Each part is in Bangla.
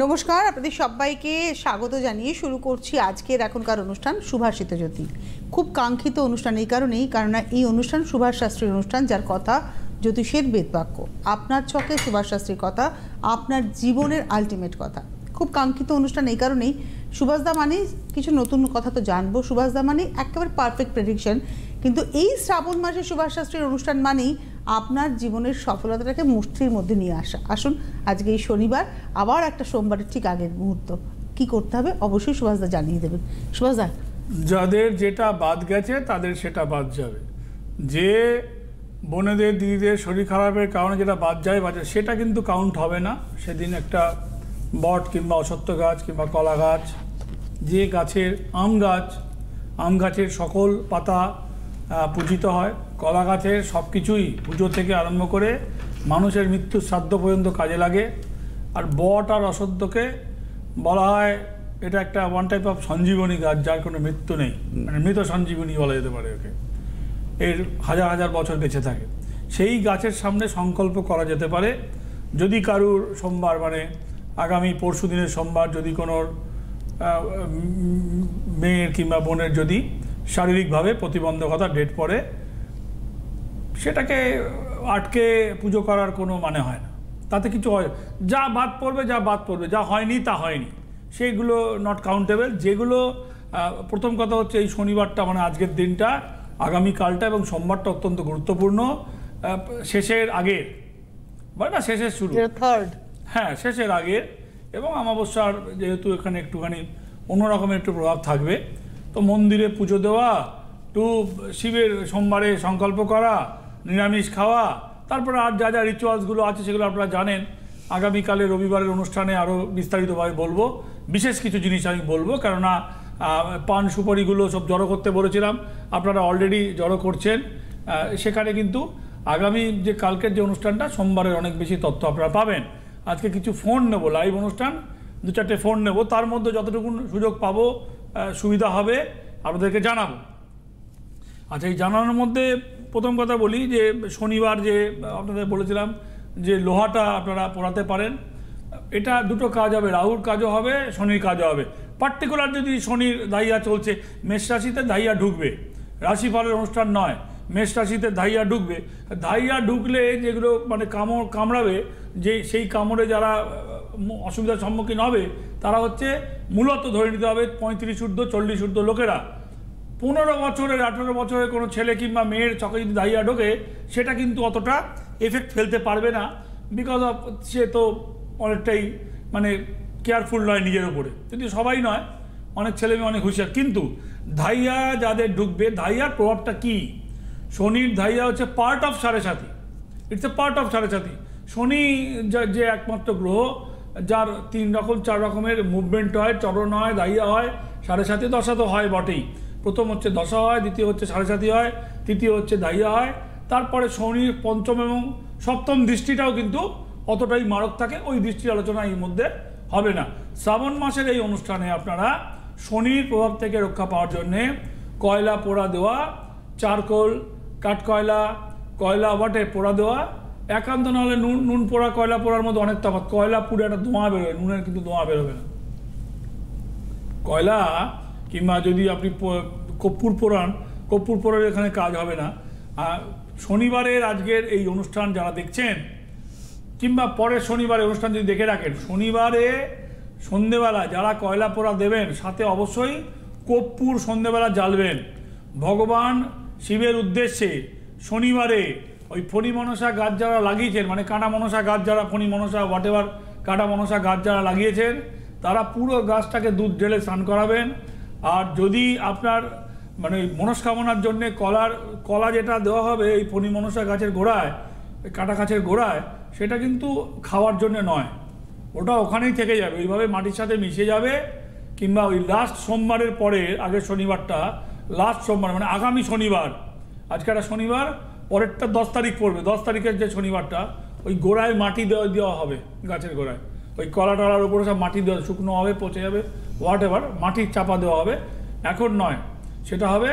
নমস্কার, আপনাদের সবাইকে স্বাগত জানিয়ে শুরু করছি আজকের এখনকার অনুষ্ঠান সুভাষিত জ্যোতি। খুব কাঙ্ক্ষিত অনুষ্ঠান এই কারণেই, কারণ এই অনুষ্ঠান সুভাষ শাস্ত্রীর অনুষ্ঠান, যার কথা জ্যোতিষের বেদবাক্য। আপনার ছকে সুভাষ শাস্ত্রীর কথা, আপনার জীবনের আলটিমেট কথা। খুব কাঙ্ক্ষিত অনুষ্ঠান এই কারণেই, সুভাষদা মানে কিছু নতুন কথা তো জানবো, সুভাষদা মানে একেবারে পারফেক্ট প্রেডিকশন। কিন্তু এই শ্রাবণ মাসে সুভাষ শাস্ত্রীর অনুষ্ঠান মানেই আপনার জীবনের সফলতাটাকে মুষ্টির মধ্যে নিয়ে আসা। আসুন, আজকে এই শনিবার, আবার একটা সোমবারের ঠিক আগের মুহূর্ত, কি করতে হবে অবশ্যই সুভাষদা জানিয়ে দেবেন। সুভাষদা, যাদের যেটা বাদ গেছে তাদের সেটা বাদ যাবে। যে বোনেদের দিদিদের শরীর খারাপের কারণে যেটা বাদ যায় সেটা কিন্তু কাউন্ট হবে না। সেদিন একটা বট কিংবা অশ্বত্থ গাছ কিংবা কলা গাছ, যে গাছের আম গাছের সকল পাতা পূজিত হয়, কলা গাছের সব কিছুই পুজো থেকে আরম্ভ করে মানুষের মৃত্যুর শ্রাদ্ধ পর্যন্ত কাজে লাগে। আর বট আর অশ্বত্থকে বলা হয় এটা একটা ওয়ান টাইপ অফ সঞ্জীবনী গাছ, যার কোনো মৃত্যু নেই, মানে মৃত সঞ্জীবনী বলা যেতে পারে ওকে। এর হাজার হাজার বছর বেঁচে থাকে। সেই গাছের সামনে সংকল্প করা যেতে পারে। যদি কারুর সোমবার, মানে আগামী পরশু দিনের সোমবার, যদি কোনো মেয়ের কিংবা বোনের যদি শারীরিকভাবে প্রতিবন্ধকতা ডেট পড়ে, সেটাকে আটকে পুজো করার কোনো মানে হয় না। তাতে কিছু হয়, যা বাদ পড়বে, যা হয়নি তা হয়নি, সেইগুলো নট কাউন্টেবল। যেগুলো প্রথম কথা হচ্ছে এই শনিবারটা, মানে আজকের দিনটা, আগামীকালটা এবং সোমবারটা অত্যন্ত গুরুত্বপূর্ণ। শেষের আগের, মানে না শেষের শুরু, থার্ড, হ্যাঁ শেষের আগের, এবং অমাবস্যার যেহেতু এখানে একটুখানি অন্যরকমের একটু প্রভাব থাকবে, তো মন্দিরে পুজো দেওয়া, একটু শিবের সোমবারে সংকল্প করা, নিরামিষ খাওয়া, তারপরে আর যা যা রিচুয়ালসগুলো আছে সেগুলো আপনারা জানেন। আগামীকালে রবিবারের অনুষ্ঠানে আরও বিস্তারিতভাবে বলবো, বিশেষ কিছু জিনিস আমি বলবো, কেননা পান সুপারিগুলো সব জড়ো করতে বলেছিলাম, আপনারা অলরেডি জড়ো করছেন। সেখানে কিন্তু আগামী যে কালকের যে অনুষ্ঠানটা, সোমবারের অনেক বেশি তথ্য আপনারা পাবেন। আজকে কিছু ফোন নেব, লাইভ অনুষ্ঠান, 2-4টে ফোন নেব, তার মধ্যে যতটুকু সুযোগ পাবো, সুবিধা হবে, আপনাদেরকে জানাবো। আচ্ছা, এই জানানোর মধ্যে প্রথম কথা বলি যে শনিবার যে আপনাদের বলেছিলাম যে লোহাটা আপনারা পোড়াতে পারেন। এটা দুটো কাজ হবে, রাহুর কাজও হবে, শনির কাজও হবে। পার্টিকুলার যদি শনির দাইয়া চলছে, মেষ রাশিতে দাইয়া ঢুকবে, রাশিফলের অনুষ্ঠান নয়, মেষ রাশিতে দাইয়া ঢুকবে। দাইয়া ঢুকলে যেগুলো মানে কামড়াবে, যে সেই কামড়ে যারা অসুবিধার সম্মুখীন হবে তারা হচ্ছে মূলত ধরে নিতে হবে 35 ঊর্ধ্ব 40 ঊর্ধ্ব লোকেরা। 15 বছরের 18 বছরের কোনো ছেলে কিংবা মেয়ের চকে যদি দাইয়া ঢোকে, সেটা কিন্তু অতটা এফেক্ট ফেলতে পারবে না, বিকজ অফ সে তো অনেকটাই মানে কেয়ারফুল নয় নিজের ওপরে। যদি সবাই নয়, অনেক ছেলে মেয়ে অনেক হুঁশিয়ার। কিন্তু ধাইয়া যাদের ঢুকবে, ধাইয়ার প্রভাবটা কি? শনির ধাইয়া হচ্ছে পার্ট অফ সাড়ে সাথী, ইটস এ পার্ট অফ সাড়ে সাথী। শনি যে একমাত্র গ্রহ যার 3 রকম 4 রকমের মুভমেন্ট হয়, চরণ হয়, দাইয়া হয়, সাড়ে সাথী, দশা তো হয় বটেই। প্রথম হচ্ছে দশা হয়, দ্বিতীয় হচ্ছে সাড়ে সাথী হয়, তৃতীয় হচ্ছে দাইয়া হয়। তারপরে শনির পঞ্চম এবং সপ্তম দৃষ্টিটাও কিন্তু অতটাই মারক থাকে, ওই দৃষ্টির আলোচনা এই মধ্যে হবে না। শ্রাবণ মাসের এই অনুষ্ঠানে আপনারা শনির প্রভাব থেকে রক্ষা পাওয়ার জন্যে কয়লা পোড়া দেওয়া, চারকোল, কাঠকয়লা, কয়লা বটে পোড়া দেওয়া, একান্ত নাহলে নুন পোড়া কয়লা পোড়ার মধ্যে অনেক তফাৎ। কয়লা পুড়ে একটা ধোঁয়া বেরোবে, নুনের কিন্তু ধোঁয়া বেরোবে না। কয়লা কিংবা যদি আপনি কর্পূর পোড়ান, কর্পূর পোড়ার এখানে কাজ হবে না। শনিবারের আজকের এই অনুষ্ঠান যারা দেখছেন, কিংবা পরের শনিবারে অনুষ্ঠান যদি দেখে রাখেন, শনিবারে সন্ধেবেলা যারা কয়লা পোড়া দেবেন, সাথে অবশ্যই কর্পূর সন্ধেবেলা জ্বালবেন। ভগবান শিবের উদ্দেশ্যে শনিবারে ওই ফণি মনসা গাছ যারা লাগিয়েছেন, মানে কাটা মনসা গাছ যারা, ফণি মনসা হোয়াটএভার কাটা মনসা গাছ যারা লাগিয়েছেন, তারা পুরো গাছটাকে দুধ ঢেলে স্নান করাবেন। আর যদি আপনার মানে মনস্কামনার জন্যে কলা যেটা দেওয়া হবে এই ফণি মনসা গাছের গোড়ায়, কাটা গাছের গোড়ায়, সেটা কিন্তু খাওয়ার জন্য নয়, ওটা ওখানেই থেকে যাবে, ওইভাবে মাটির সাথে মিশে যাবে। কিংবা ওই লাস্ট সোমবারের পরে, আগের শনিবারটা লাস্ট সোমবার, মানে আগামী শনিবার, আজকে একটা শনিবার, পরেরটা 10 তারিখ পড়বে, 10 তারিখের যে শনিবারটা, ওই গোড়ায় মাটি দেওয়া হবে, গাছের গোড়ায় ওই কলা টলার উপরে সব মাটি দেওয়া, শুকনো হবে, পচে যাবে, হোয়াটএভার, মাটির চাপা দেওয়া হবে। এখন নয়, সেটা হবে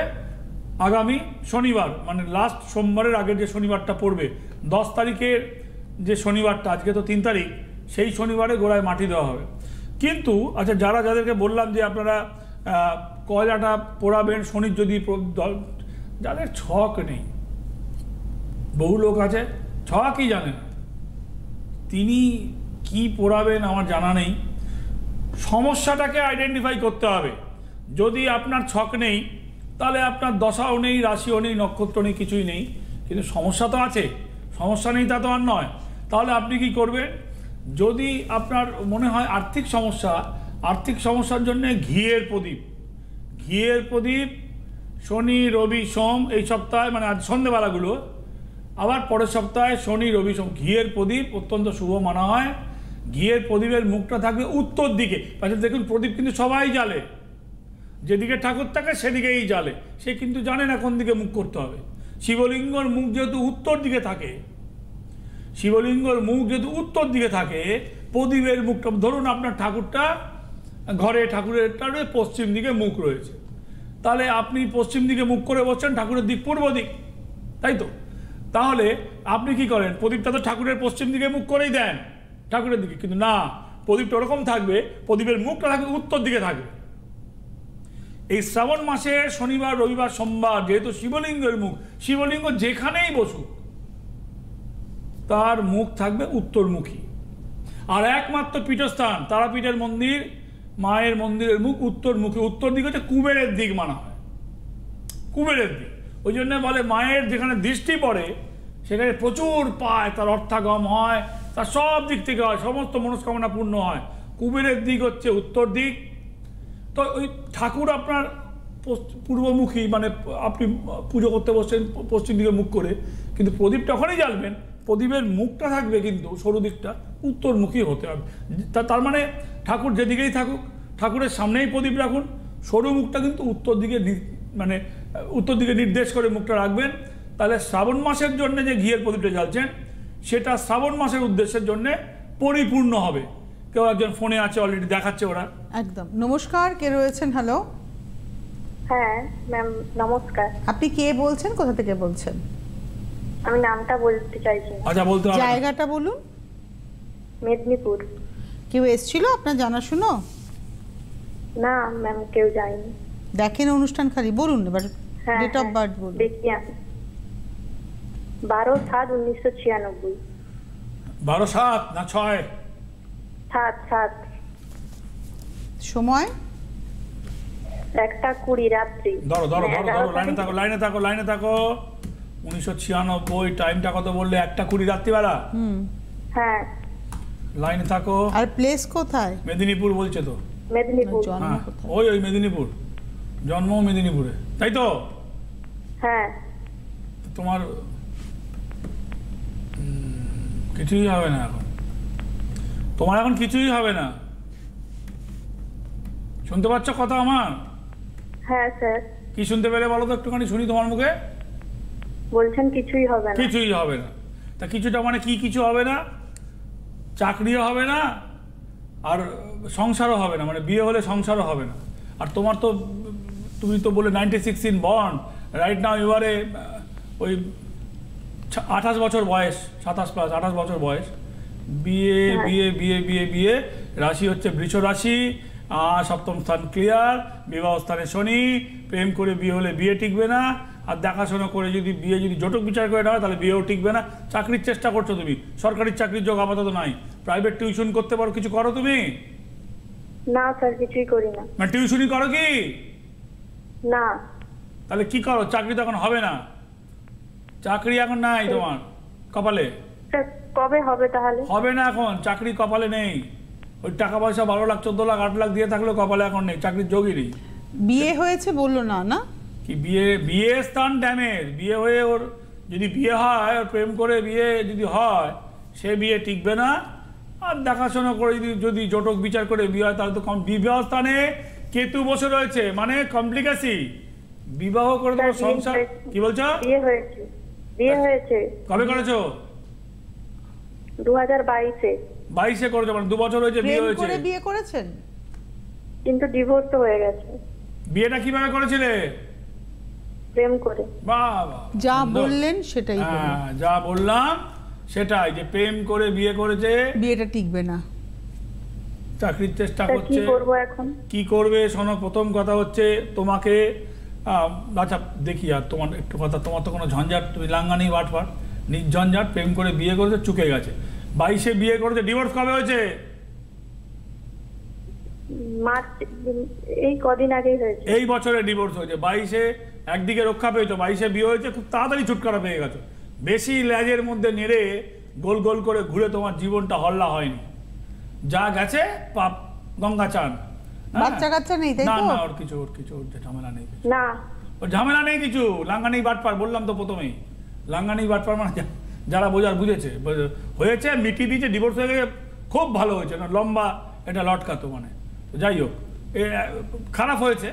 আগামী শনিবার, মানে লাস্ট সোমবারের আগের যে শনিবারটা পড়বে, 10 তারিখের যে শনিবারটা, আজকে তো 3 তারিখ, সেই শনিবারে গোড়ায় মাটি দেওয়া হবে। কিন্তু আচ্ছা, যাদেরকে বললাম যে আপনারা কয়লাটা পোড়াবেন শনির যদি যাদের ছক নেই, বহু লোক আছে ছকই জানে না, তিনি কি পোড়াবেন আমার জানা নেই। সমস্যাটাকে আইডেন্টিফাই করতে হবে। যদি আপনার ছক নেই তাহলে আপনার দশাও নেই, রাশিও নেই, নক্ষত্র নেই, কিছুই নেই, কিন্তু সমস্যা তো আছে। সমস্যা নেই তা তো আর নয়। তাহলে আপনি কি করবেন? যদি আপনার মনে হয় আর্থিক সমস্যার জন্য ঘিয়ের প্রদীপ শনি রবি সোম এই সপ্তাহে, মানে আজ সন্ধ্যেবেলাগুলো, আবার পরের সপ্তাহে শনি রবি সোম ঘিয়ের প্রদীপ অত্যন্ত শুভ মানা হয়। ঘিয়ের প্রদীপের মুখটা থাকবে উত্তর দিকে। আচ্ছা দেখুন, প্রদীপ কিন্তু সবাই জ্বালে, যেদিকে ঠাকুর থাকে সেদিকেই জ্বালে, সে কিন্তু জানে না কোন দিকে মুখ করতে হবে। শিবলিঙ্গর মুখ যেহেতু উত্তর দিকে থাকে, প্রদীপের মুখটা, ধরুন আপনার ঠাকুরটা ঘরে, ঠাকুরেরটা পশ্চিম দিকে মুখ রয়েছে, তাহলে আপনি পশ্চিম দিকে মুখ করে বসছেন, ঠাকুরের দিক পূর্ব দিক, তাই তো? তাহলে আপনি কি করেন? প্রদীপটা তো ঠাকুরের পশ্চিম দিকে মুখ করেই দেন ঠাকুরের দিকে, কিন্তু না, প্রদীপটা ওরকম থাকবে, প্রদীপের মুখটা থাকবে উত্তর দিকে থাকবে। এই শ্রাবণ মাসে শনিবার রবিবার সোমবার যেহেতু শিবলিঙ্গের মুখ, শিবলিঙ্গ যেখানেই বসুক তার মুখ থাকবে উত্তরমুখী। আর একমাত্র পীঠস্থান তারাপীঠের মন্দির, মায়ের মন্দিরের মুখ উত্তরমুখী। উত্তর দিক হচ্ছে কুবেরের দিক মানা হয়, কুবেরের দিক। ওই জন্য বলে মায়ের যেখানে দৃষ্টি পড়ে সেখানে প্রচুর পায়, তার অর্থাগম হয়, তার সব দিক থেকে হয়, সমস্ত মনস্কামনা পূর্ণ হয়। কুবেরের দিক হচ্ছে উত্তর দিক। তো ওই ঠাকুর আপনার পূর্বমুখী, মানে আপনি পুজো করতে বসছেন পশ্চিম দিকে মুখ করে, কিন্তু প্রদীপ তখনই জ্বালবেন প্রদীপের মুখটা থাকবে কিন্তু সরু দিকটা উত্তরমুখী হতে হবে। তার মানে ঠাকুর যেদিকেই থাকুক ঠাকুরের সামনেই প্রদীপ রাখুন, সরু মুখটা কিন্তু উত্তর দিকে নির্দেশ করে মুখটা রাখবেন। তাহলে শ্রাবণ মাসের জন্য যে ঘিয়ের প্রদীপটা জ্বালছেন সেটা শ্রাবণ মাসের উদ্দেশ্যের জন্য পরিপূর্ণ হবে। কেউ একজন ফোনে আছে, অলরেডি দেখাচ্ছে ওরা। একদম। নমস্কার, কে রয়েছেন? হ্যালো। হ্যাঁ ম্যাম, নমস্কার। আপনি কে বলছেন, কোথা থেকে বলছেন? আমি নামটা বলতে চাইছি না। আচ্ছা, বলতে হবে। জায়গাটা বলুন। মেদিনীপুর। কেউ এসেছিল আপনার জানাশুনো? না ম্যাম, কেউ যায়নি। দেখেন অনুষ্ঠান খালি, বলুন এবার হ্যাঁ, ডেট অফ বার্থ বলুন। দেখি আমি 12/7/1996। 12/7 না 6? 7/7। সময় 1:20 রাত্রি। ধরো লাইনে থাকো 1996, টাইমটা কত বললে? 1:20 রাত্রিবেলা। হ্যাঁ, লাইনে থাকো। আর প্লেস কোথায়? মেদিনীপুর বলছে তো। মেদিনীপুর। জন্ম কোথায়? ওই মেদিনীপুর, জন্ম মেদিনীপুরে, তাই তো? হ্যাঁ। তোমার কিছুই হবে না এখন, তোমার এখন কিছুই হবে না। শুনতে পাচ্ছ কথা আমার? হ্যাঁ স্যার। কি শুনতে পেলে বলো তো একটুখানি শুনি তোমার মুখে। বলছেন কিছুই হবে না। কিছুই হবে না। তা কিছুটা মানে কি কিছু হবে না? চাকরিও হবে না, আর সংসারও হবে না, মানে বিয়ে হলে সংসারও হবে না। আর তোমার তো, তুমি তো বলে 96 born, right now you are ওই 28 বছর বয়স, 27+28 বছর বয়স। বিয়ে বিয়ে বিয়ে বিয়ে বিয়ে রাশি হচ্ছে বৃষ রাশি, সপ্তম স্থান ক্লিয়ার, বিবাহ স্থানে শনি, প্রেম করে বিয়ে হলে বিয়ে টিকবে না, আর দেখাশোনা করে যদি বিয়ে যদি জটক বিচার করে নেওয়া তাহলে বিয়েও টিকবে না। চাকরির চেষ্টা করছো তুমি, সরকারি চাকরির যোগ আপাতত নাই। প্রাইভেট টিউশন করতে পারো, কিছু করো তুমি? না স্যার, কিছুই করি না। মানে টিউশনই করো কি? না। তাহলে কি করো? চাকরি তো এখন হবে না, চাকরি এখন নাই তোমার কপালে। কবে হবে তাহলে? হবে না এখন, চাকরি কপালে নেই। ওই টাকা পয়সা 12 লাখ 14 লাখ 8 লাখ দিয়ে থাকলেও কপালে এখন নেই, চাকরির যোগই নেই। বিয়ে হয়েছে বললো না? না কি বিয়ে স্থান ড্যামেজ। বিয়ে হয়ে ওর যদি বিয়ে হয়, ওর প্রেম করে বিয়ে যদি হয়, সে বিয়ে টিকবে না। আর দেখাশোনা করে যদি জটক বিচার করে বিয়ে হয় তাহলে তো বিবাহ স্থানে কেতু বসে রয়েছে, মানে কমপ্লিকেসি। বিবাহ করে তোমার সংসার। কি বলছো? বিয়ে হয়েছে। কবে করেছো? 2022-এ। 22-এ করেছো, মানে 2 বছর হয়েছে বিয়ে হয়েছে। বিয়ে করেছেন কিন্তু ডিভোর্স হয়ে গেছে। বিয়েটা কিভাবে করেছিলে? প্রেম করে। বাহ, যা বললেন সেটাই। হ্যাঁ, যা বললাম সেটাই, যে প্রেম করে বিয়ে করেছে, বিয়েটা টিকবে না। চাকরির চেষ্টা তা কি করছে। করবো এখন? কি করবে শোনো, প্রথম কথা হচ্ছে তোমাকে আচ্ছা দেখি, আর তোমার একটু কথা, তোমার তো কোনো ঝঞ্ঝাট, তুমি লাঙ্গানি বাটপার, নির্ঝঞ্ঝাট, প্রেম করে বিয়ে করেছে, চুকে গেছে। 22-এ বিয়ে করেছে, ডিভোর্স কবে হয়েছে? মার্চ, এই কদিন আগেই হয়েছে। এই বছরে ডিভোর্স হয়েছে। 22-এ একদিকে রক্ষা পেয়েছো, 22-এ বিয়ে হয়েছে, খুব তাড়াতাড়ি ছুটকারা পেয়ে গেছো। বেশি ল্যাজের মধ্যে নেড়ে গোল গোল করে ঘুরে তোমার জীবনটা হল্লা হয়নি। যা গেছে পাপ গঙ্গা চান। বাচ্চা কাচ্চা নেই তাই না তো? না, ওর ঝামেলা নেই, না, ওর ঝামেলা নেই কিছু। লাঙ্গানি বাটপার বললাম তো প্রথমেই, লাঙ্গানি বাটপার মানে যারা বোঝার বুঝেছে, হয়েছে, মিটিয়ে দিয়েছে, ডিভোর্স হয়ে গেছে, খুব ভালো হয়েছে না, লম্বা এটা লটকাতো মানে। যাই হোক, খারাপ হয়েছে,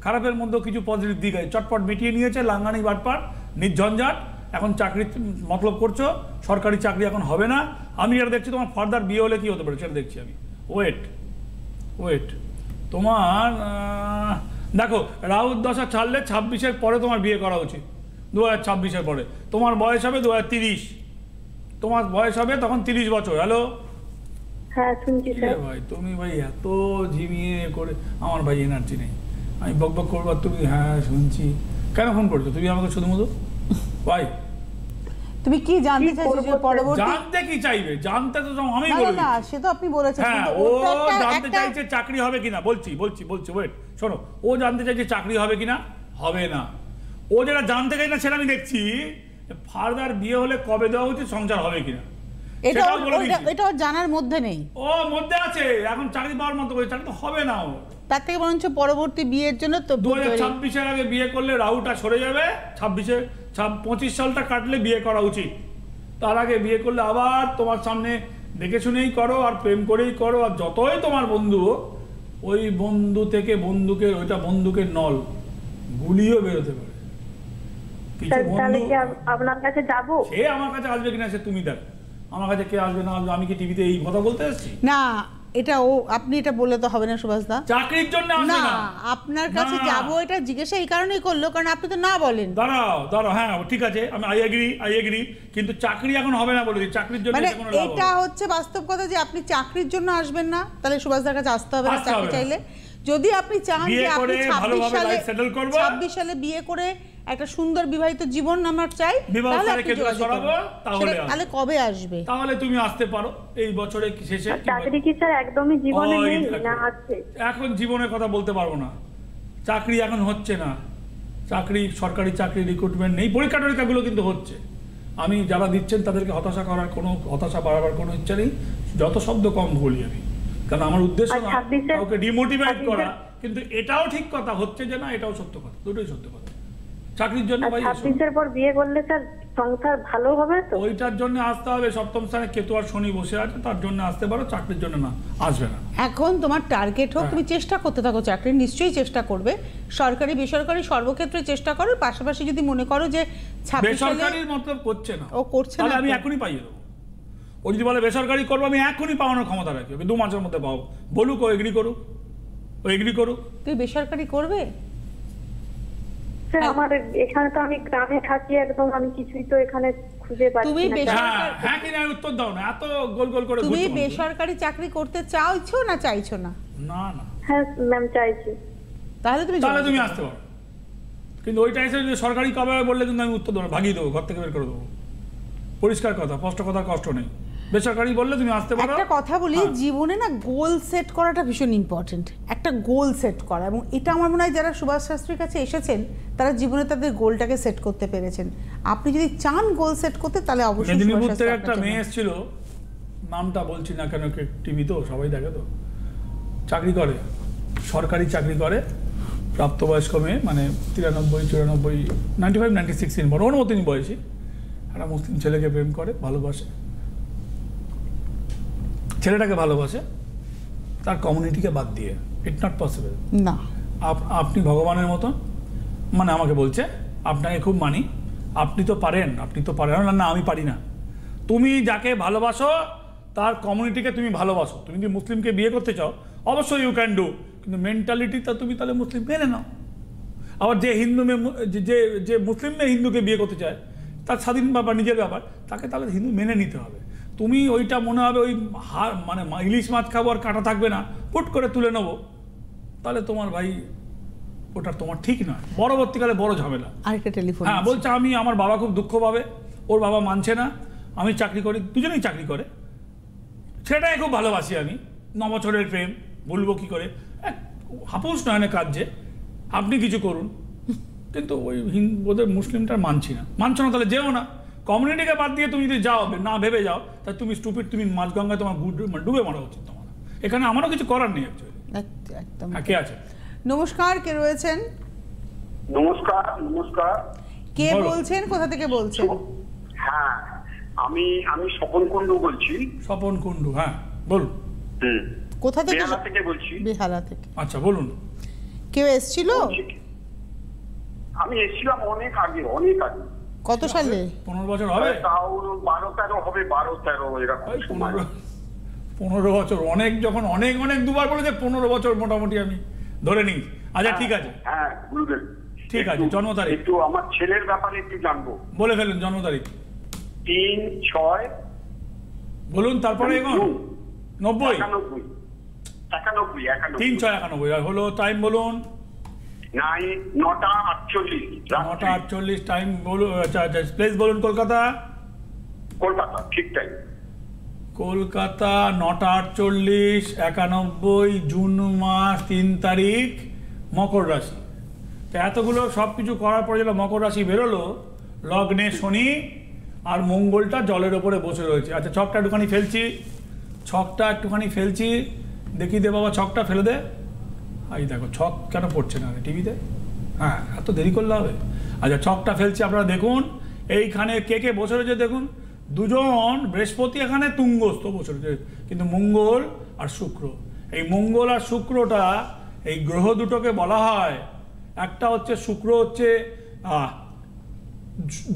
খারাপের মধ্যেও কিছু পজিটিভ দিক আছে, চটপট মিটিয়ে নিয়েছে, লাঙ্গানি বাটপার, নির্ঝঞ্ঝাট। এখন চাকরির মতলব করছো, সরকারি চাকরি এখন হবে না। আমি যেটা দেখছি তোমার ফার্দার বিয়ে হলে কি হতে পারে সেটা দেখছি আমি। ওয়েট তোমার দেখো, রাহুর দশা ছাড়লে 26-এর পরে তোমার বিয়ে করা উচিত। 2026-এর পরে তোমার বয়স হবে 2030, তোমার বয়স হবে তখন 30 বছর। হ্যালো, হ্যাঁ শুনছি স্যার। ভাই তুমি ভাই এত ঝিমিয়ে করে, আমার ভাই এনার্জি নেই, আমি বক বক করবো আর তুমি হ্যাঁ শুনছি। কেন ফোন করছো তুমি আমাকে শুধু মধু ভাই? তুমি কি জানতে কি চাইছো করবো যে পরবর্তী? জানতে কি চাইবে? জানতে তো আমি না, বলে না, দিচ্ছি। সে তো আপনি বলেছেন, হ্যাঁ, কিন্তু ও ওর তো জানতে একটা চাইছে চাকরি হবে কিনা। বলছি ওয়েট, শোনো, ও জানতে চাইছে চাকরি হবে কিনা। হবে না। ও যেটা জানতে চাই না সেটা আমি দেখছি, ফার্দার বিয়ে হলে কবে দেওয়া উচিত, সংসার হবে কিনা, সেটাও বলে দিচ্ছি। এটা ওর জানার মধ্যে নেই। ও মধ্যে আছে, এখন চাকরি পাওয়ার মতো করে, চাকরি তো হবে না ও। তার থেকে বরঞ্চ পরবর্তী বিয়ের জন্য তো 2026-এর আগে বিয়ে করলে রাহুটা সরে যাবে, 25 সালটা কাটলে বিয়ে করা উচিত। তার আগে বিয়ে করলে আবার তোমার সামনে দেখে শুনেই করো, আর প্রেম করেই করো, আর যতই তোমার বন্ধু, ওই বন্ধু থেকে বন্দুকের নল গুলিও বেরোতে পারে। কিছু তাহলে বন্ধু কি আপনার কাছে যাব? সে আমার কাছে আসবে কিনা সে তুমি দেখ, আমার কাছে কে আসবে না আসবে, আমি কি টিভিতে এই কথা বলতে এসেছি? না, এটা আপনি এটা বললে তো হবে না সুভাষ দা। চাকরির জন্য আসবে না, না। আপনার কাছে না। যাব এটা জিজ্ঞাসা এই কারণেই করলো কারণ আপনি তো না বলেন। দাঁড়াও, হ্যাঁ ঠিক আছে, আমি আই এগ্রি, কিন্তু চাকরি এখন হবে না বলে দিই, চাকরির জন্য মানে কোনো লাভ হবে এটা না। হচ্ছে বাস্তব কথা যে আপনি চাকরির জন্য আসবেন না, তাহলে সুভাষ দার কাছে আসতে হবে না আসতে চাকরি হবে না। চাইলে। যদি আপনি চান বিয়ে যে আপনি করে 26 ভালোভাবে সালে life settle করবো। 26 সালে বিয়ে করে একটা সুন্দর বিবাহিত জীবন আমার চাই, বিবাহ তাহলে করে আপনি কেতু যোগাযোগ সরাবো, করুন। তাহলে সেটা তাহলে কবে আসবে? তাহলে তুমি আসতে পারো এই বছরে শেষে। চাকরি কি স্যার একদমই জীবনে ওই নেই দেখো। না আছে? এখন জীবনের কথা বলতে পারবো না, চাকরি এখন হচ্ছে না, সরকারি চাকরি রিক্রুটমেন্ট নেই, পরীক্ষা টরীক্ষাগুলো কিন্তু হচ্ছে। আমি যারা দিচ্ছেন তাদেরকে হতাশা বাড়াবার কোনো ইচ্ছা নেই, যত শব্দ কম বলি আমি, কারণ আমার উদ্দেশ্য আর না 26-এ কাউকে ডিমোটিভেট করা, কিন্তু এটাও ঠিক কথা হচ্ছে যে না, এটাও সত্য কথা, দুটোই সত্য কথা। চাকরির জন্য আর ভাই 26-এর পর বিয়ে করলে স্যার সংসার ভালো হবে তো? ওইটার জন্য আসতে হবে, সপ্তম স্থানে কেতু আর শনি বসে আছে, তার জন্য আসতে পারো, চাকরির জন্য না, আসবে না। এখন তোমার টার্গেট হোক, হ্যাঁ। তুমি চেষ্টা করতে থাকো, চাকরি নিশ্চয়ই চেষ্টা করবে, সরকারি বেসরকারি সর্বক্ষেত্রে চেষ্টা করো। পাশাপাশি যদি মনে করো যে 26 সালে বেসরকারির মতলব করছে না, ও করছে তাহলে না আমি তো। এখনই পাইয়ে দেবো। ও যদি বলে বেসরকারি করবো, আমি এখনই পাওয়ানোর ক্ষমতা রাখি, ওকে 2 মাসের মধ্যে পাবো, বলুক, ও এগ্রি করুক। তুই বেসরকারি করবে? স্যার আমার এখানে তো আমি গ্রামে থাকি একদম, আমি কিছুই তো এখানে খুঁজে তুমি পাচ্ছি না। হ্যাঁ কিনা উত্তর দাও না, এত গোল গোল করে তুমি ঘুরছো কেন? বেসরকারি চাকরি করতে চাইছো না চাইছো না? না হ্যাঁ ম্যাম চাইছি। তাহলে তুমি আসতে পারো, কিন্তু ওইটা এসে যদি সরকারি কবে হবে বললে কিন্তু আমি উত্তর দেবো, ভাগিয়ে দেবো, ঘর থেকে বের করে দেবো, পরিষ্কার কথা, কষ্ট নেই। বেসরকারি বললে তুমি আসতে পারো। একটা কথা বলি, জীবনে না গোল সেট করাটা ভীষণ ইম্পর্টেন্ট, একটা গোল সেট করা, এবং এটা আমার মনে হয় যারা সুভাষ শাস্ত্রীর কাছে এসেছেন তারা জীবনে তাদের গোলটাকে সেট করতে পেরেছেন। আপনি যদি চান গোল সেট করতে তাহলে অবশ্যই মেদিনীপুর সুভাষ থেকে শাস্ত্রী একটা আপনার মেয়ে জন্য। এসেছিল, নামটা বলছি না কেন, টিভি তো সবাই দেখে, তো চাকরি করে, সরকারি চাকরি করে, প্রাপ্তবয়স্ক মেয়ে, মানে 93, 94, 95, 96 ওর মতনই বয়সী, একটা মুসলিম ছেলেকে প্রেম করে, ভালোবাসে, ছেলেটাকে ভালোবাসে, তার কমিউনিটিকে বাদ দিয়ে। It not possible. না, আপনি ভগবানের মতন, মানে আমাকে বলছে আপনাকে খুব মানি, আপনি তো পারেন না, আমি পারি না। তুমি যাকে ভালোবাসো তার কমিউনিটিকে তুমি ভালোবাসো, তুমি যদি মুসলিমকে বিয়ে করতে চাও অবশ্যই ইউ ক্যান ডু, কিন্তু মেন্টালিটিটা তুমি তাহলে মুসলিম মেনে নাও। আবার যে যে মুসলিম মেয়ে হিন্দুকে বিয়ে করতে চায়, তার স্বাধীন ব্যাপার, নিজের ব্যাপার, তাকে তাহলে হিন্দু মেনে নিতে হবে। তুমি ওইটা মনে হবে ওই মানে ইলিশ মাছ খাবো আর কাঁটা থাকবে না, পুট করে তুলে নেবো, তাহলে তোমার ভাই ওটা তোমার ঠিক নয়, পরবর্তীকালে বড় ঝামেলা। আরেকটা টেলিফোন। হ্যাঁ, বলছে আমার বাবা খুব দুঃখ পাবে, ওর বাবা মানছে না, আমি চাকরি করি, দুজনেই চাকরি করে, সেটাই খুব ভালোবাসি আমি, 9 বছরের প্রেম, বলবো কি করে, হাপুস নয়নে কাজে আপনি কিছু করুন, কিন্তু ওই ওদের মুসলিমটা মানছো না, তাহলে যেও না, কমিউনিটিকে বাদ দিয়ে তুমি যদি যাও না ভেবে যাও, তাহলে তুমি স্টুপিড, তুমি মাঝগঙ্গায় তোমার ডুবে মারা উচিত তোমার, এখানে আমারও কিছু করার নেই অ্যাকচুয়ালি। একদম। কে আছে? নমস্কার, কে রয়েছেন? নমস্কার। কে বলছেন, কোথা থেকে বলছেন? হ্যাঁ, আমি স্বপন কুণ্ডু বলছি। স্বপন কুণ্ডু, হ্যাঁ বলুন। কোথা থেকে? বেহালা থেকে বলছি। বেহালা থেকে। আচ্ছা বলুন। কেউ এসেছিল? আমি এসেছিলাম অনেক আগে। কত সালে? 15 বছর হবে? তাও 12-13 হবে, 12-13 এরকম সময়। 15 বছর অনেক, যখন অনেক দুবার বলেছে 15 বছর মোটামুটি আমি ধরে নিই। আচ্ছা ঠিক আছে। হ্যাঁ গুরুদেব, ঠিক আছে। জন্ম তারিখ একটু আমার ছেলের ব্যাপারে একটু জানবো। বলে ফেলুন জন্ম তারিখ। 3/6 বলুন, তারপরে এখন 90 91 3/6/91 হলো। টাইম বলুন। 9টা 48। 9টা 48 টাইম বলুন। আচ্ছা, প্লেস বলুন। কলকাতা। ঠিক টাইম কলকাতা। 9টা 48, 91, জুন মাস 3 তারিখ, মকর রাশি। তো এতগুলো সব কিছু করার পরে যেটা মকর রাশি বেরোলো, লগ্নে শনি আর মঙ্গলটা জলের ওপরে বসে রয়েছে। আচ্ছা, ছকটা একটুখানি ফেলছি, দেখি দে বাবা, ছকটা ফেলে দে। এই দেখো, ছক কেন পড়ছে না টিভিতে? হ্যাঁ, এত দেরি করলে হবে? আচ্ছা, ছকটা ফেলছি, আপনারা দেখুন এইখানে কে বসে রয়েছে দেখুন। দুজন বৃহস্পতি এখানে তুঙ্গস্থ বসে রয়েছে, কিন্তু মঙ্গল আর শুক্র, এই মঙ্গল আর শুক্রটা, এই গ্রহ দুটোকে বলা হয়, একটা হচ্ছে শুক্র হচ্ছে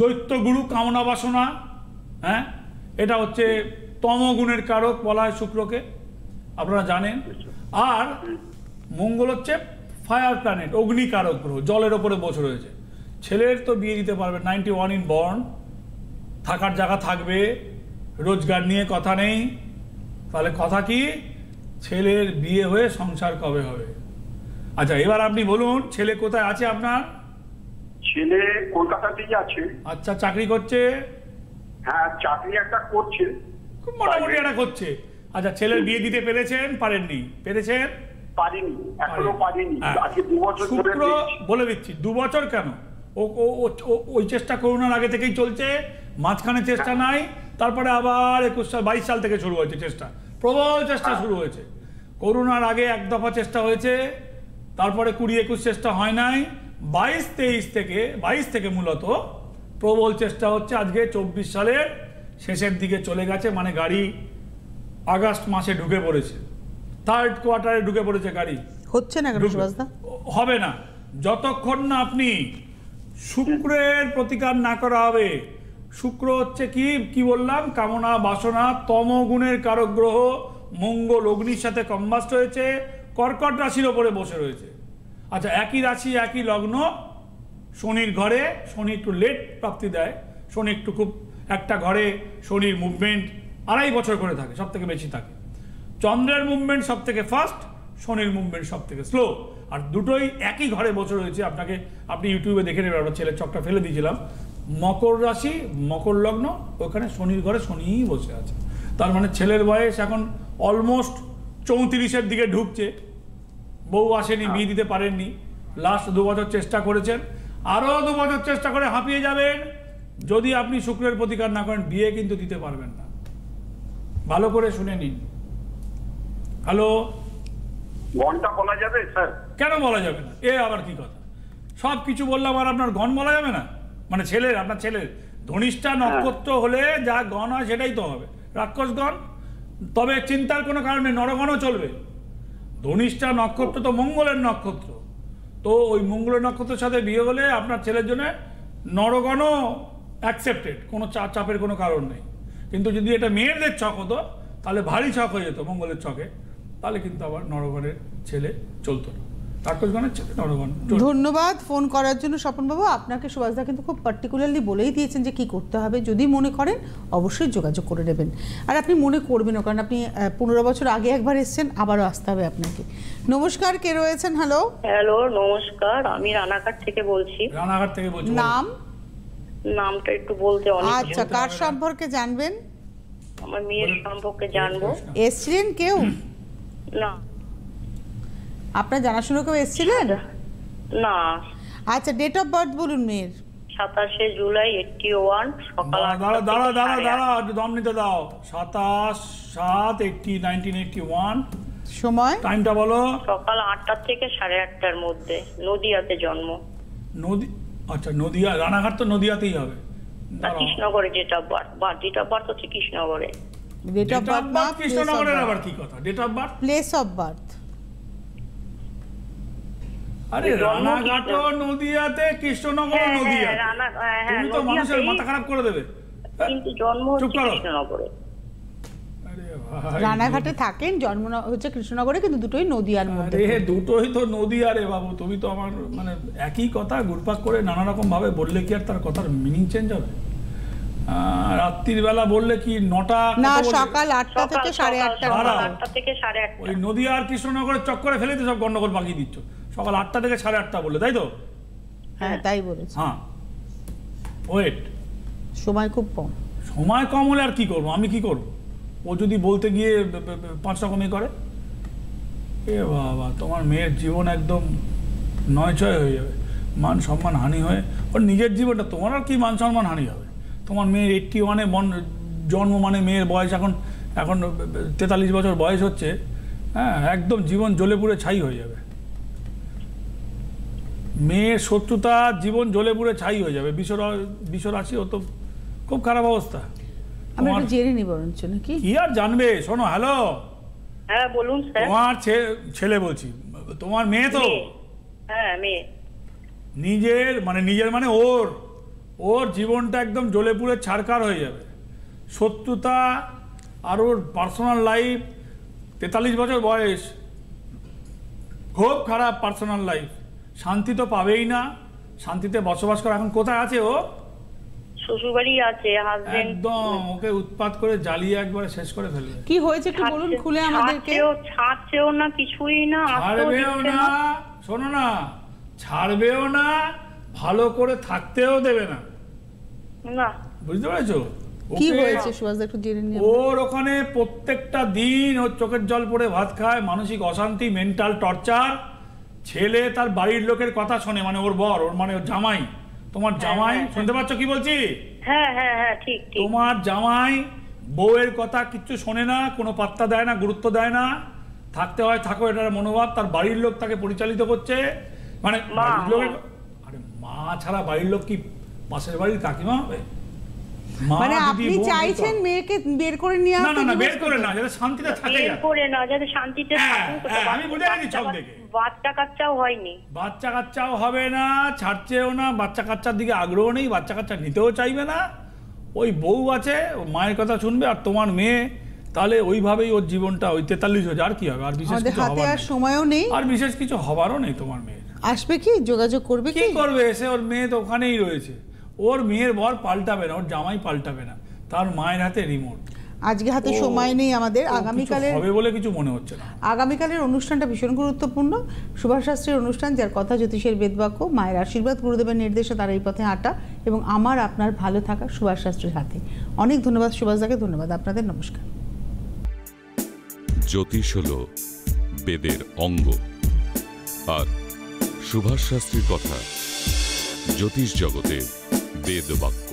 দৈত্যগুরু, কামনা বাসনা, হ্যাঁ, এটা হচ্ছে তমগুণের কারক বলা হয় শুক্রকে, আপনারা জানেন। আর মঙ্গল হচ্ছে ফায়ার প্ল্যানেট, অগ্নিকারক গ্রহ, জলের ওপরে বসে রয়েছে। ছেলের তো বিয়ে দিতে পারবে, 91 ইন বর্ন, থাকার জায়গা থাকবে, রোজগার নিয়ে কথা নেই, তাহলে কথা কি, ছেলের বিয়ে হয়ে সংসার কবে হবে? আচ্ছা, এবার আপনি বলুন, ছেলে কোথায় আছে আপনার? ছেলে কলকাতাতেই আছে। আচ্ছা, চাকরি করছে? হ্যাঁ, চাকরি একটা করছে, খুব মোটামুটি একটা করছে। আচ্ছা, ছেলের বিয়ে দিতে পেরেছেন, পারেননি? পেরেছেন? পারিনি, এখনো পারিনি। আজকে 2 বছর ধরে শুক্র, বলে দিচ্ছি 2 বছর কেন, ওই চেষ্টা করোনার আগে থেকেই চলছে, মাঝখানে চেষ্টা নাই, তারপরে আবার 22 সাল থেকে শুরু হয়েছে চেষ্টা, প্রবল চেষ্টা শুরু হয়েছে। করোনার আগে 1 দফা চেষ্টা হয়েছে, তারপরে 20-21 চেষ্টা হয় নাই, 22 থেকে মূলত প্রবল চেষ্টা হচ্ছে। আজকে 24 সালের শেষের দিকে চলে গেছে, মানে গাড়ি আগস্ট মাসে ঢুকে পড়েছে, 3rd কোয়ার্টারে ঢুকে পড়েছে গাড়ি। হচ্ছে না কেন সুভাষদা? হবে না যতক্ষণ না আপনি শুক্রের প্রতিকার না করা হবে। শুক্র হচ্ছে কি বললাম, কামনা বাসনা, তমগুণের কারক গ্রহ। মঙ্গল অগ্নির সাথে কম্বাস্ট হয়েছে, কর্কট রাশির ওপরে বসে রয়েছে। আচ্ছা, একই রাশি একই লগ্ন, শনির ঘরে, শনি একটু লেট প্রাপ্তি দেয়, শনি একটু খুব, একটা ঘরে শনির মুভমেন্ট 2.5 বছর করে থাকে, সব থেকে বেশি থাকে। চন্দ্রের মুভমেন্ট সব থেকে ফাস্ট, শনির মুভমেন্ট সব থেকে স্লো, আর দুটোই একই ঘরে বসে রয়েছে। আপনি ইউটিউবে দেখে নেবেন, আমরা ছেলের চকটা ফেলে দিয়েছিলাম, মকর রাশি, মকর লগ্ন, ওখানে শনির ঘরে শনিই বসে আছে। তার মানে ছেলের বয়স এখন অলমোস্ট 34-এর দিকে ঢুকছে, বউ আসেনি, বিয়ে দিতে পারেননি, লাস্ট 2 বছর চেষ্টা করেছেন, আরও 2 বছর চেষ্টা করে হাঁপিয়ে যাবেন যদি আপনি শুক্রের প্রতিকার না করেন, বিয়ে কিন্তু দিতে পারবেন না। ভালো করে শুনে নিন। হ্যালো, ঘন্টা বলা যাবে স্যার? কেন বলা যাবে না? এ আবার কি কথা, সব কিছু বললাম আর আপনার গণ বলা যাবে না? মানে আপনার ছেলের ধনিষ্ঠা নক্ষত্র হলে যা গণ হয় সেটাই তো হবে, রাক্ষস গণ। তবে চিন্তার কোনো কারণে নরগণও চলবে। ধনিষ্ঠা নক্ষত্র তো মঙ্গলের নক্ষত্র, তো ওই মঙ্গলের নক্ষত্রের সাথে বিয়ে হলে আপনার ছেলের জন্য নরগণও অ্যাকসেপ্টেড, কোনো চাপের কোনো কারণ নেই। কিন্তু যদি এটা মেয়েদের ছক হতো, তাহলে ভারী ছক হয়ে যেত মঙ্গলের ছকে, তাহলে কিন্তু আবার নরগণের ছেলে চলতো না। তারকসগণের ছেলে নরগণ। ধন্যবাদ ফোন করার জন্য স্বপনবাবু। আপনাকে সুভাষদা কিন্তু খুব পার্টিকুলারলি বলেই দিয়েছেন যে কি করতে হবে, যদি মনে করেন অবশ্যই যোগাযোগ করে নেবেন। আর আপনি মনে করবেনও, কারণ আপনি 15 বছর আগে একবার এসেছেন, আবারও আসতে হবে আপনাকে। নমস্কার, কে রয়েছেন? হ্যালো হ্যালো, নমস্কার, আমি রানাঘাট থেকে বলছি। রানাঘাট থেকে বলছি। নামটা একটু বলতে অনেক। আচ্ছা, কার সম্পর্কে জানবেন? আমার মেয়ের সম্পর্কে জানবো। এসছিলেন কেউ? না। আপনার জানাশোনা কেউ এসছিলেন? না। আচ্ছা, ডেট অফ বার্থ বলুন মেয়ের। 27শে জুলাই 81 সকাল 8টা। দাঁড়া একটু দম নিতে দাও। 27/7/1981। সময়? টাইমটা বলো। সকাল 8টা থেকে 8:30টার মধ্যে। নদিয়াতে জন্ম। আচ্ছা, নদিয়া, রানাঘাট তো নদিয়াতেই হবে। কৃষ্ণনগরে date of birth. Date of birth হচ্ছে কৃষ্ণনগরে। ডেট অফ বার্থ না কৃষ্ণনগরের আবার কি কথা? Date of birth, place of birth. আরে রানাঘাট নদিয়াতে, কৃষ্ণনগর নদিয়া। তুমি তো মানুষের মাথা খারাপ করে দেবে। কিন্তু জন্ম হচ্ছে কৃষ্ণনগরে। রানাঘাটে থাকেন, জন্ম হচ্ছে কৃষ্ণনগরে, কিন্তু দুটোই নদিয়ার মধ্যে। দুটোই তো নদিয়া রে বাবু। তুমি তো আমার মানে একই কথা ঘুরপাক করে নানা রকম ভাবে বললে কি আর তার কথার মিনিং চেঞ্জ হবে? রাত্রির বেলা বললে কি 9টা না, সকাল 8টা থেকে 8:30। 8টা থেকে 8:30। ওই নদিয়া আর কৃষ্ণনগরের চক্করে ফেলে তো সব গন্ডগোল পাকিয়ে দিচ্ছ। সকাল 8টা থেকে 8:30 বললে, তাই তো? হ্যাঁ, তাই বলেছি। হ্যাঁ, ওয়েট, সময় খুব কম। সময় কম হলে আর কি করবো? আমি কি করবো? ও যদি বলতে গিয়ে 5 রকমই করে, এ বাবা, তোমার মেয়ের জীবন একদম নয়ছয় হয়ে যাবে, মান সম্মান হানি হয়ে। ওর নিজের জীবনটা, তোমার আর কি মান সম্মান হানি হবে? তোমার মেয়ের 81-এ জন্ম, মানে মেয়ের বয়স এখন 43 বছর বয়স হচ্ছে। হ্যাঁ, একদম জীবন জ্বলে পুড়ে ছাই হয়ে যাবে। মেয়ের শত্রুতা, জীবন জ্বলে পুড়ে ছাই হয়ে যাবে। বিশ্বরাশি, ও তো খুব খারাপ অবস্থা। আমরা একটু জেনে নিই বরঞ্চ, নাকি? কি আর জানবে? শোনো, হ্যালো। হ্যাঁ, বলুন স্যার। তোমার ছেলে বলছি, তোমার মেয়ে তো? হ্যাঁ, মেয়ে। নিজের মানে ওর জীবনটা একদম জ্বলে পুড়ে ছারখার হয়ে যাবে। শত্রুতা আর ওর পার্সোনাল লাইফ, 43 বছর বয়স, খুব খারাপ পার্সোনাল লাইফ। শান্তি তো পাবেই না, শান্তিতে বসবাস করা। এখন কোথায় আছে ও? শ্বশুরবাড়ি আছে, হাজবেন্ড। একদম ওকে উৎপাত করে জ্বালিয়ে একবারে শেষ করে ফেলবে। কি হয়েছে একটু বলুন খুলে আমাদেরকে। ছাড়ছেও না, কিছুই না, ছাড়বেও না। শোনো না, ছাড়বেও না, ভালো করে থাকতেও দেবে না। না, বুঝতে পেরেছো? কি হয়েছে সুভাষদা, একটু জেনে নিই। ওর ওখানে প্রত্যেকটা দিন ওর চোখের জল পড়ে ভাত খায়, মানসিক অশান্তি, মেন্টাল টর্চার। ছেলে তার বাড়ির লোকের কথা শোনে, মানে ওর বর, ওর মানে ওর জামাই, তোমার জামাই। শুনতে পাচ্ছ কি বলছি? হ্যাঁ হ্যাঁ হ্যাঁ, ঠিক ঠিক। তোমার জামাই বউয়ের কথা কিচ্ছু শোনে না, কোনো পাত্তা দেয় না, গুরুত্ব দেয় না। থাকতে হয় থাকো, এটার মনোভাব। তার বাড়ির লোক তাকে পরিচালিত করছে, মানে বাড়ির লোকের। আরে মা ছাড়া বাড়ির লোক কি পাশের বাড়ির কাকিমা হবে? মানে আপনি চাইছেন মেয়েকে বের করে নিয়ে আসতে? না না, বের করে না, যাতে শান্তিতে থাকে। বের করে না, যাতে শান্তিতে থাকুক। আমি বুঝে গেছি সব দেখে। বাচ্চা কাচ্চাও হয়নি, বাচ্চা কাচ্চাও হবে না, ছাড়ছেও না। বাচ্চা কাচ্চার দিকে আগ্রহ নেই, বাচ্চা কাচ্চা নিতেও চাইবে না। ওই বউ আছে, ও মায়ের কথা শুনবে। আর তোমার মেয়ে তাহলে ওইভাবেই ওর জীবনটা ওই 43 হয়ে যায়। আর কি হবে? আর বিশেষ কিছু হাতে আর সময়ও নেই, আর বিশেষ কিছু হবারও নেই তোমার মেয়ের। আসবে কি, যোগাযোগ করবে কি করবে? এসে ওর মেয়ে তো ওখানেই রয়েছে। ওর মেয়ের বর পাল্টাবে না, ওর জামাই পাল্টাবে না, তার মায়ের হাতে রিমোট। আজকে হাতে সময় নেই আমাদের। আগামীকালের হবে বলে কিছু মনে হচ্ছে না। আগামীকালের অনুষ্ঠানটা ভীষণ গুরুত্বপূর্ণ। সুভাষ শাস্ত্রীর অনুষ্ঠান, যার কথা জ্যোতিষের বেদবাক্য, মায়ের আশীর্বাদ, গুরুদেবের নির্দেশে তার এই পথে হাঁটা এবং আমার আপনার ভালো থাকা সুভাষ শাস্ত্রীর হাতে। অনেক ধন্যবাদ সুভাষদাকে, ধন্যবাদ আপনাদের, নমস্কার। জ্যোতিষ হল বেদের অঙ্গ, আর সুভাষ শাস্ত্রীর কথা জ্যোতিষ জগতের বেদবাক্য।